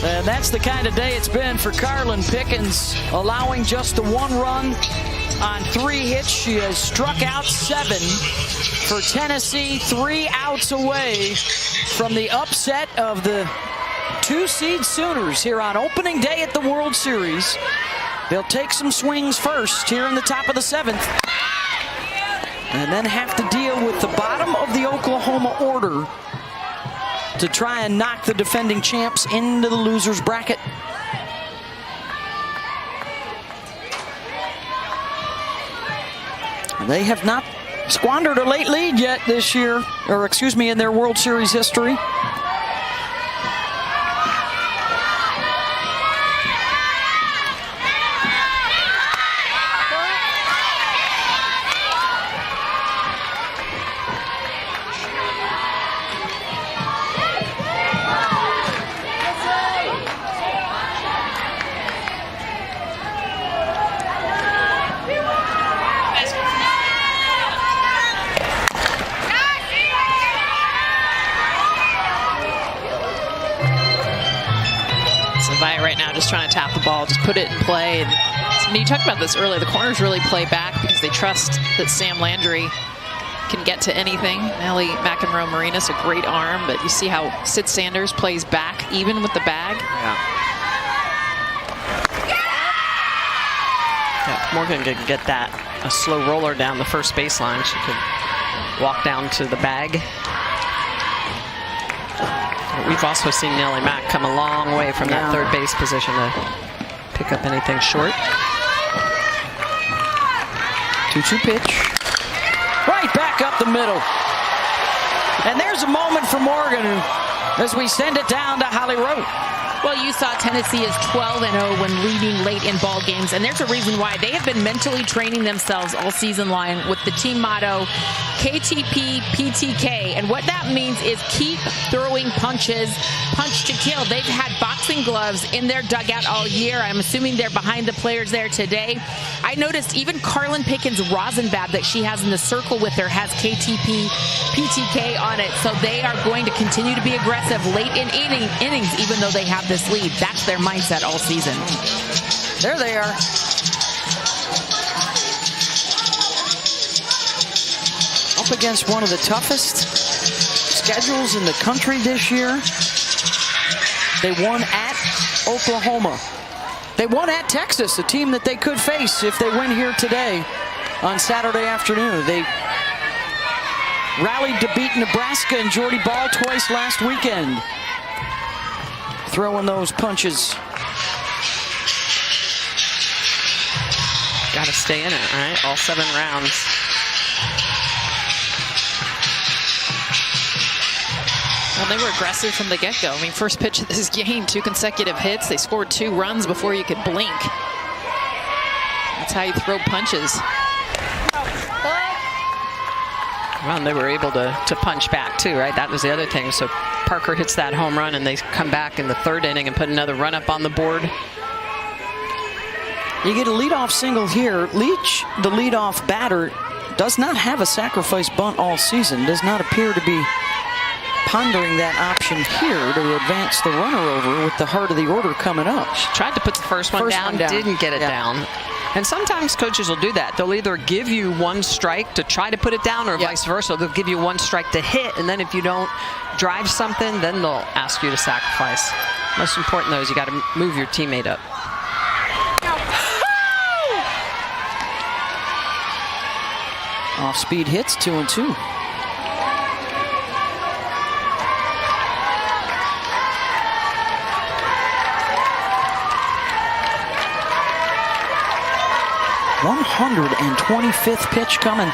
And that's the kind of day it's been for Carlin Pickens, allowing just the 1 run on 3 hits. She has struck out 7 for Tennessee, 3 outs away from the upset of the 2-seed Sooners here on opening day at the World Series. They'll take some swings first here in the top of the 7th, and then have to deal with the bottom of the Oklahoma order to try and knock the defending champs into the losers bracket. They have not squandered a late lead yet this year, or excuse me, in their World Series history. Right now, just trying to tap the ball, just put it in play. And I mean, you talked about this earlier. The corners really play back because they trust that Sam Landry can get to anything. Nellie McEnroe-Marinas, a great arm, but you see how Sid Sanders plays back even with the bag. Yeah, Morgan could get that a slow roller down the first baseline. She could walk down to the bag. We've also seen Nellie Mack come a long way from that third base position to pick up anything short. 2-2 pitch. Right back up the middle. And there's a moment for Morgan as we send it down to Holly Rowe. Well, you saw Tennessee is 12-0 when leading late in ball games, and there's a reason why. They have been mentally training themselves all season long with the team motto, KTP, PTK, and what that means is keep throwing punches, punch to kill. They've had boxing gloves in their dugout all year. I'm assuming they're behind the players there today. I noticed even Carlin Pickens' rosin bat that she has in the circle with her has KTP, PTK on it, so they are going to continue to be aggressive late in innings, even though they have this lead. That's their mindset all season. There they are. Up against one of the toughest schedules in the country this year. They won at Oklahoma. They won at Texas, a team that they could face if they win here today on Saturday afternoon. They rallied to beat Nebraska and Jordy Ball twice last weekend. Throwing those punches. Got to stay in it, right? All 7 rounds. Well, they were aggressive from the get-go. I mean, first pitch of this game, 2 consecutive hits. They scored 2 runs before you could blink. That's how you throw punches. Well, and they were able to punch back too, right? That was the other thing. So Parker hits that home run and they come back in the 3rd inning and put another run up on the board. You get a leadoff single here. Leach, the leadoff batter, does not have a sacrifice bunt all season. Does not appear to be pondering that option here to advance the runner over with the heart of the order coming up. She tried to put the first one down, didn't get it down. And sometimes coaches will do that. They'll either give you 1 strike to try to put it down or vice versa. They'll give you 1 strike to hit, and then if you don't drive something, then they'll ask you to sacrifice. Most important, though, is you got to move your teammate up. Off-speed hits, 2-2. $125th pitch coming.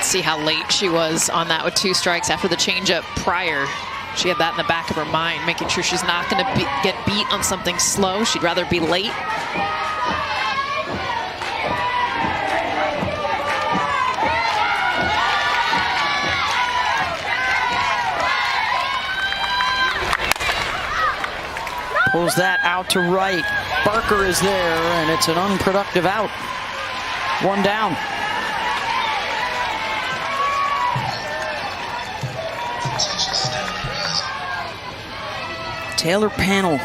See how late she was on that with 2 strikes after the changeup prior. She had that in the back of her mind, making sure she's not going to get beat on something slow. She'd rather be late. Pulls that out to right. Barker is there, and it's an unproductive out. 1 down. Taylor Panel.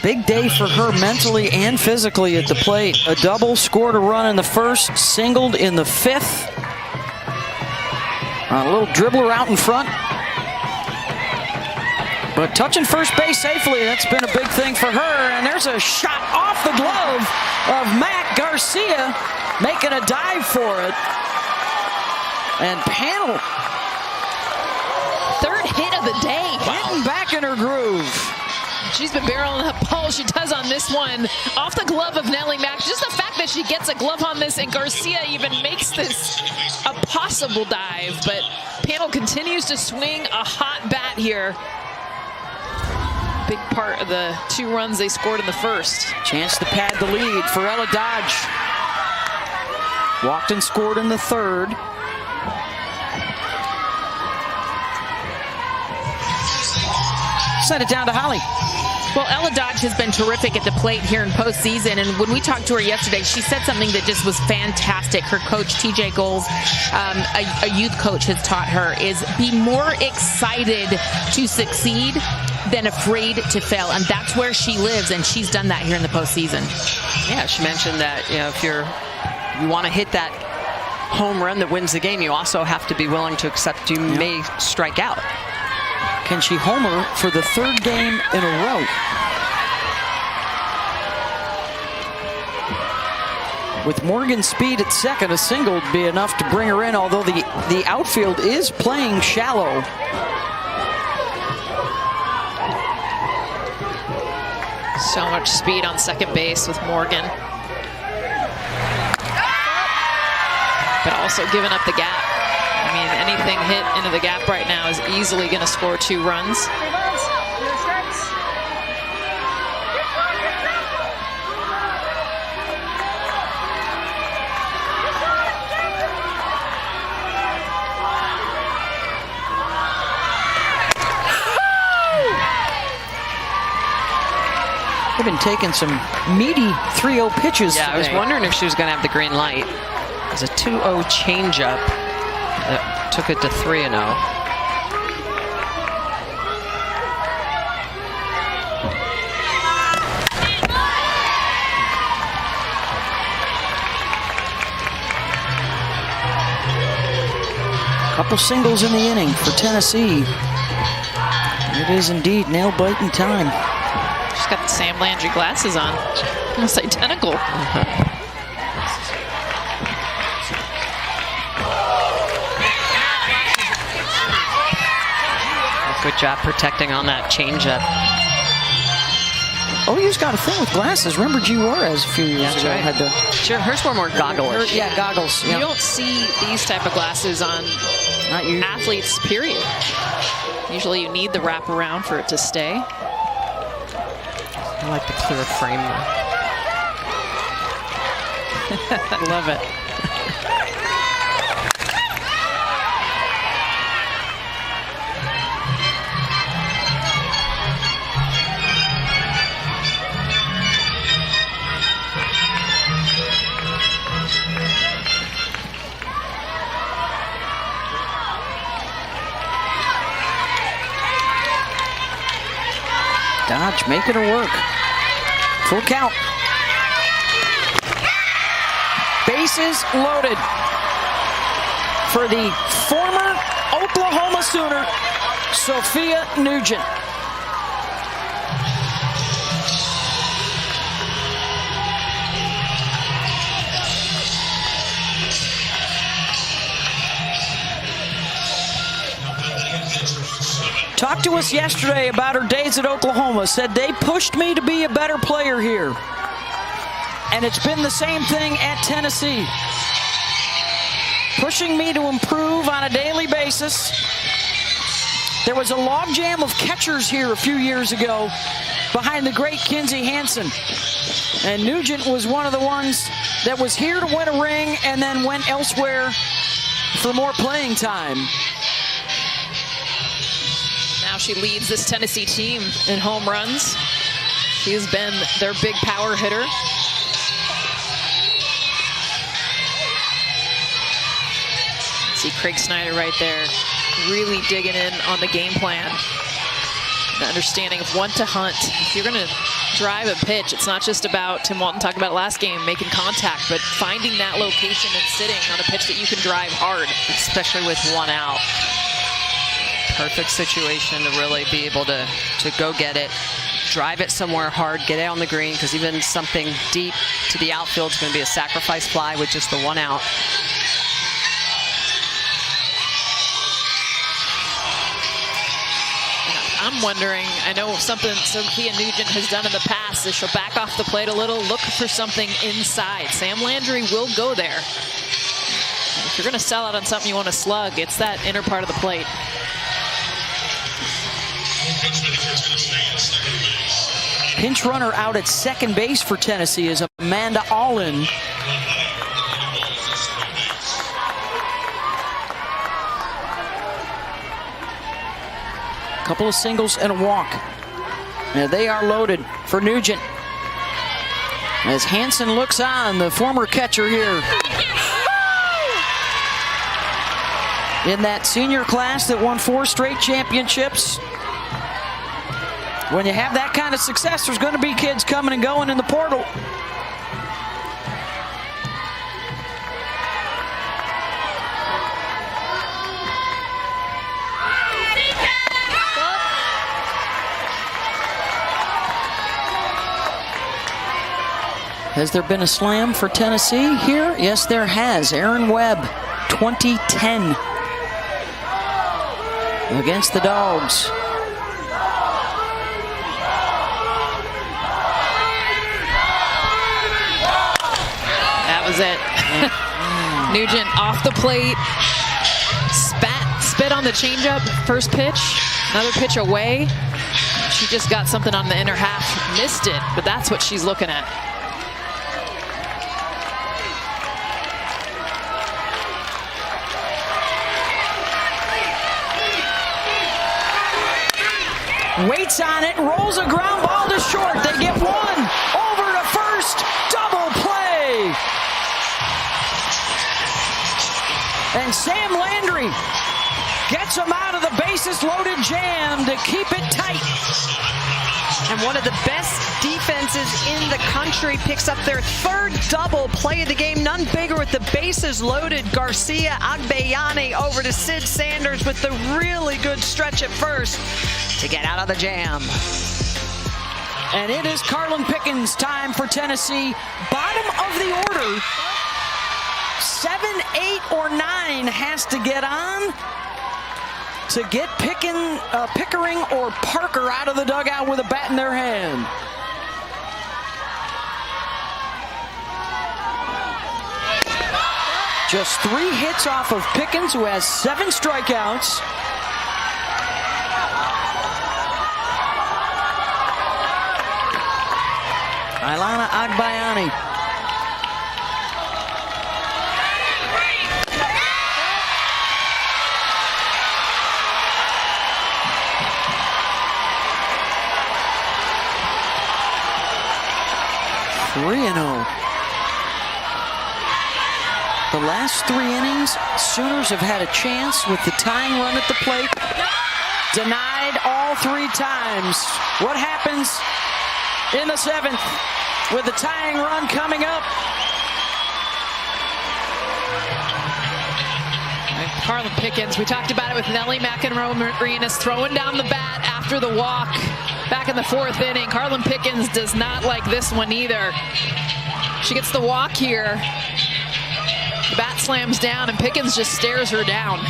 Big day for her mentally and physically at the plate. A double, scored a run in the first, singled in the fifth. A little dribbler out in front. But touching first base safely, that's been a big thing for her. And there's a shot off the glove of Matt Garcia, making a dive for it. And Panel, third hit of the day. getting back in her groove. She's been barreling the ball. She does on this one. Off the glove of Nellie Mack. Just the fact that she gets a glove on this and Garcia even makes this a possible dive. But Panel continues to swing a hot bat here. Big part of the 2 runs they scored in the first. Chance to pad the lead for Ella Dodge. Walked and scored in the third. Send it down to Holly. Well, Ella Dodge has been terrific at the plate here in postseason, and when we talked to her yesterday, she said something that just was fantastic. Her coach, TJ Goals, a youth coach, has taught her is be more excited to succeed than afraid to fail, and that's where she lives, and she's done that here in the postseason. Yeah, she mentioned that if you want to hit that home run that wins the game, you also have to be willing to accept you may strike out. Can she homer for the third game in a row? With Morgan's speed at second, a single would be enough to bring her in, although the outfield is playing shallow. So much speed on second base with Morgan. But also giving up the gap. I mean, anything hit into the gap right now is easily going to score 2 runs. They've been taking some meaty 3-0 pitches today. I was wondering if she was going to have the green light. It was a 2-0 changeup that took it to 3-0. Couple singles in the inning for Tennessee. It is indeed nail-biting time. She's got the Sam Landry glasses on. Almost identical. Good job protecting on that changeup. OU's got a thing with glasses. Remember G. Juarez a few years ago right. had the... Sure, hers were more goggles. Yeah, goggles. Yeah. You don't see these type of glasses on Not you. athletes, period. Usually you need the wraparound for it to stay. I like the clear frame. Love it. Dodge making her work. Full count. Bases loaded for the former Oklahoma Sooner, Sophia Nugent. Talked to us yesterday about her days at Oklahoma. Said they pushed me to be a better player here. And it's been the same thing at Tennessee. Pushing me to improve on a daily basis. There was a logjam of catchers here a few years ago behind the great Kinsey Hansen. And Nugent was one of the ones that was here to win a ring and then went elsewhere for more playing time. Now she leads this Tennessee team in home runs. She has been their big power hitter. See Craig Snyder right there. really digging in on the game plan. The understanding of when to hunt. If you're going to drive a pitch, it's not just about, Tim Walton talked about last game, making contact, but finding that location and sitting on a pitch that you can drive hard. Especially with one out. Perfect situation to really be able to go get it, drive it somewhere hard, get it on the green, because even something deep to the outfield is going to be a sacrifice fly with just the one out. I'm wondering, I know something Sophia Nugent has done in the past is she'll back off the plate a little, look for something inside. Sam Landry will go there. If you're going to sell out on something you want to slug, it's that inner part of the plate. Pinch runner out at second base for Tennessee is Amanda Allen. Couple of singles and a walk. Now they are loaded for Nugent. As Hansen looks on, the former catcher here. In that senior class that won 4 straight championships. When you have that kind of success, there's going to be kids coming and going in the portal. Has there been a slam for Tennessee here? Yes, there has. Aaron Webb, 2010 against the Dogs. That was it. Nugent off the plate, spit on the changeup, first pitch, another pitch away. She just got something on the inner half, missed it, but that's what she's looking at. Waits on it, rolls a ground ball to short. They get one over to first. Double play. And Sam Landry gets him out of the bases loaded jam to keep it tight. And one of the best defenses in the country picks up their 3rd double play of the game. None bigger with the bases loaded. Garcia Agbayani over to Sid Sanders with the really good stretch at first to get out of the jam. And it is Carlin Pickens time for Tennessee. Bottom of the order. 7, 8, or 9 has to get on to get Pickering or Parker out of the dugout with a bat in their hand. Just 3 hits off of Pickens, who has 7 strikeouts. Ilana Agbayani. The last 3 innings, Sooners have had a chance with the tying run at the plate. Denied all 3 times. What happens in the 7th with the tying run coming up? Carlin Pickens, we talked about it with Nellie McEnroe-Marinas throwing down the bat after the walk back in the 4th inning. Carlin Pickens does not like this one either. She gets the walk here. The bat slams down and Pickens just stares her down.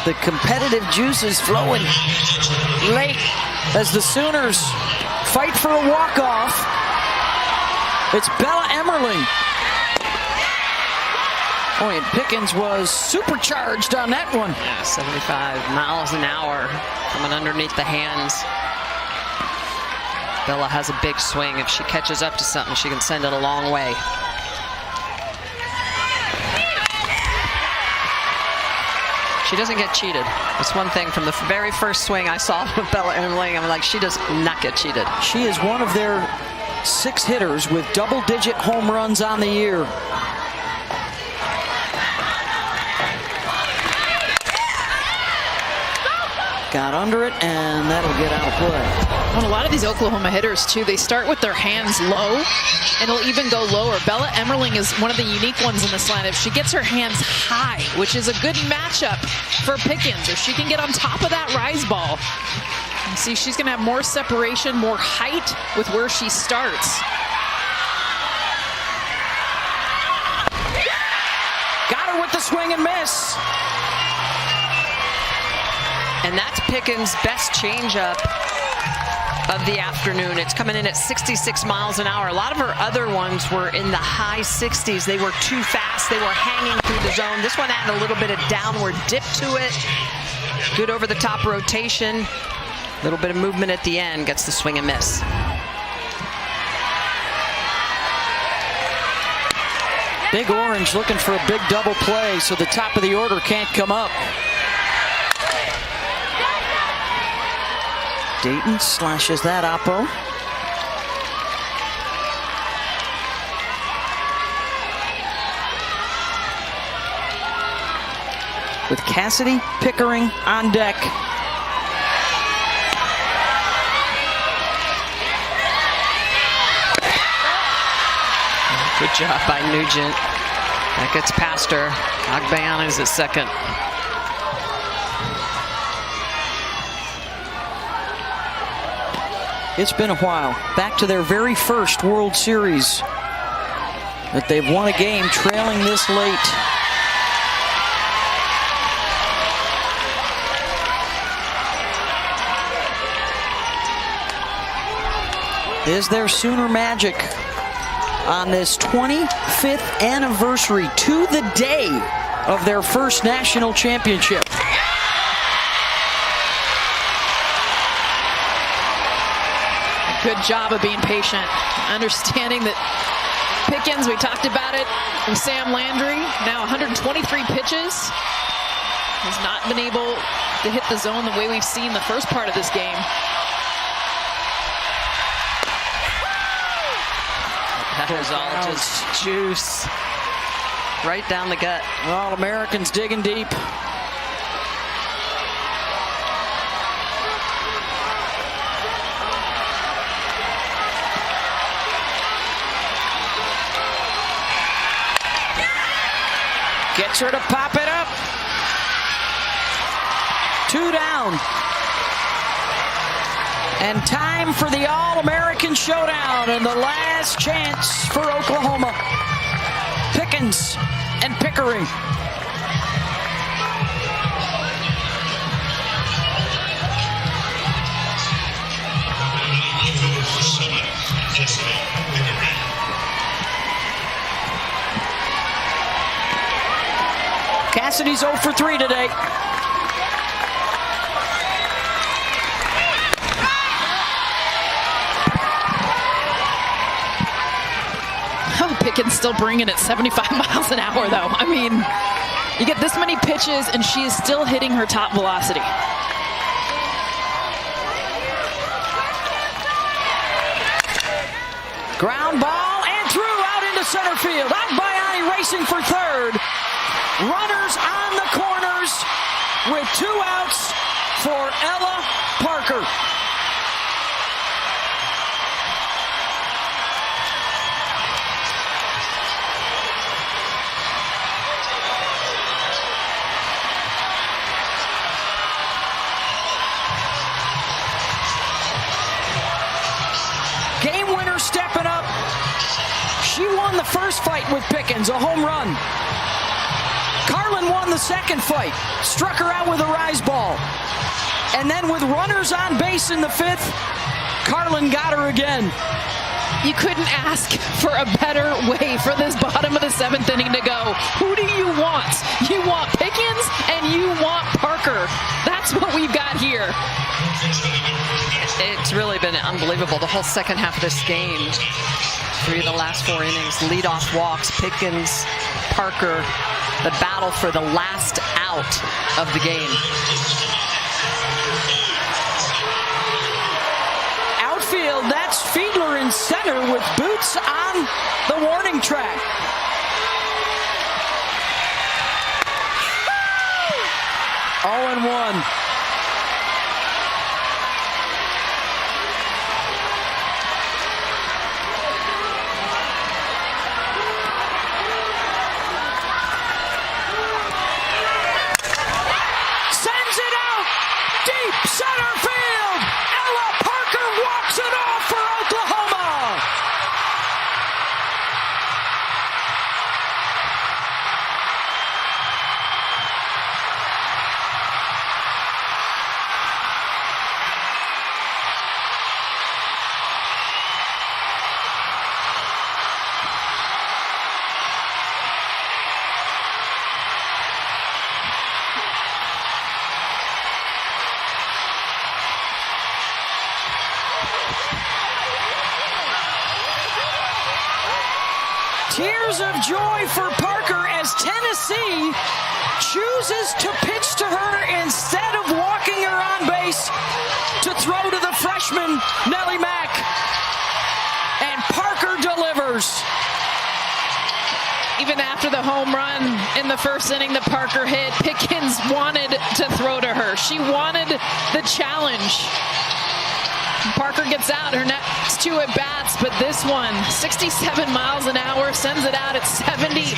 The competitive juice is flowing late as the Sooners fight for a walk-off. It's Bella Emmerling. Boy, and Pickens was supercharged on that one. Yeah, 75 miles an hour coming underneath the hands. Bella has a big swing. If she catches up to something, she can send it a long way. She doesn't get cheated. That's one thing from the very first swing I saw of Bella Emmerling. I'm like, she does not get cheated. She is one of their 6 hitters with double-digit home runs on the year. Got under it, and that'll get out of play. On a lot of these Oklahoma hitters, too, they start with their hands low, and it'll even go lower. Bella Emmerling is one of the unique ones in this lineup. She gets her hands high, which is a good matchup for Pickens. If she can get on top of that rise ball, you see she's going to have more separation, more height with where she starts. Got her with the swing and miss. And that's Pickens' best changeup of the afternoon. It's coming in at 66 miles an hour. A lot of her other ones were in the high 60s. They were too fast. They were hanging through the zone. This one had a little bit of downward dip to it. Good over-the-top rotation. A little bit of movement at the end. Gets the swing and miss. Big Orange looking for a big double play, so the top of the order can't come up. Dayton slashes that oppo. With Cassidy Pickering on deck. Good job by Nugent. That gets past her. Agbayana is at second. It's been a while. Back to their very first World Series that they've won a game trailing this late. Is there Sooner magic on this 25th anniversary to the day of their first national championship? Good job of being patient, understanding that Pickens, we talked about it, and Sam Landry, now 123 pitches, has not been able to hit the zone the way we've seen the first part of this game. That is all just juice. Right down the gut. All Americans digging deep. Gets her to pop it up. 2 down. And time for the All-American Showdown and the last chance for Oklahoma. Pickens and Pickering. Cassidy's 0 for 3 today. Oh, Pickens still bringing it 75 miles an hour, though. I mean, you get this many pitches, and she is still hitting her top velocity. Ground ball and through out into center field. Agbayani racing for third. Runners on the corners with 2 outs for Ella Parker. Game winner stepping up. She won the first fight with Pickens, a home run. Carlin won the second fight, struck her out with a rise ball. And then with runners on base in the 5th, Carlin got her again. You couldn't ask for a better way for this bottom of the 7th inning to go. Who do you want? You want Pickens and you want Parker. That's what we've got here. It's really been unbelievable. The whole second half of this game, 3 of the last 4 innings, leadoff walks, Pickens, Parker, the battle for the last out of the game. Outfield, that's Fiedler in center with boots on the warning track. Oh, and 1. Center field, Ella Parker walks it off for Oklahoma. Tears of joy for Parker as Tennessee chooses to pitch to her instead of walking her on base to throw to the freshman, Nellie Mack. And Parker delivers. Even after the home run in the first inning that Parker hit, Pickens wanted to throw to her. She wanted the challenge. Parker gets out her next 2 at-bats, but this one, 67 miles an hour, sends it out at 77.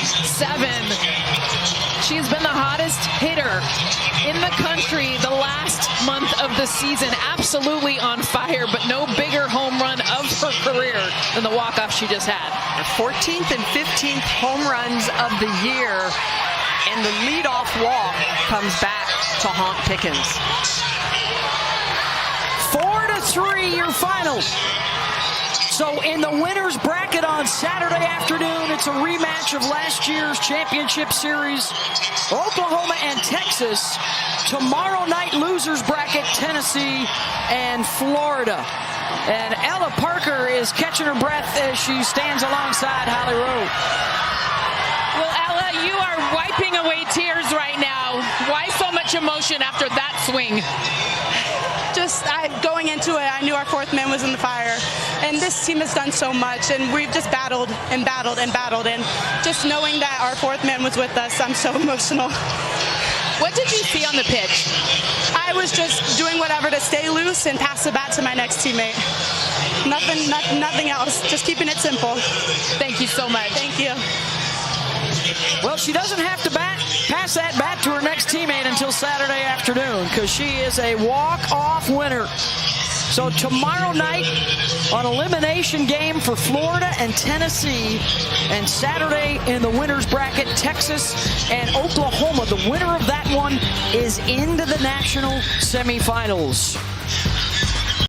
She has been the hottest hitter in the country the last month of the season. Absolutely on fire, but no bigger home run of her career than the walk-off she just had. Her 14th and 15th home runs of the year, and the leadoff walk comes back to haunt Pickens. 4-3 your final. So in the winner's bracket on Saturday afternoon, it's a rematch of last year's championship series, Oklahoma and Texas. Tomorrow night, losers bracket, Tennessee and Florida. And Ella Parker is catching her breath as she stands alongside Holly Rowe. Well, Ella, you are wiping away tears right now. Why so much emotion after that swing? Going into it, I knew our 4th man was in the fire, and this team has done so much, and we've just battled and battled and battled, and just knowing that our 4th man was with us, I'm so emotional. What did you see on the pitch? I was just doing whatever to stay loose and pass the bat to my next teammate. Nothing else, just keeping it simple. Thank you so much. Thank you. Well, she doesn't have to pass that bat to her next teammate until Saturday afternoon because she is a walk-off winner. So tomorrow night, an elimination game for Florida and Tennessee, and Saturday in the winner's bracket, Texas and Oklahoma. The winner of that one is into the national semifinals.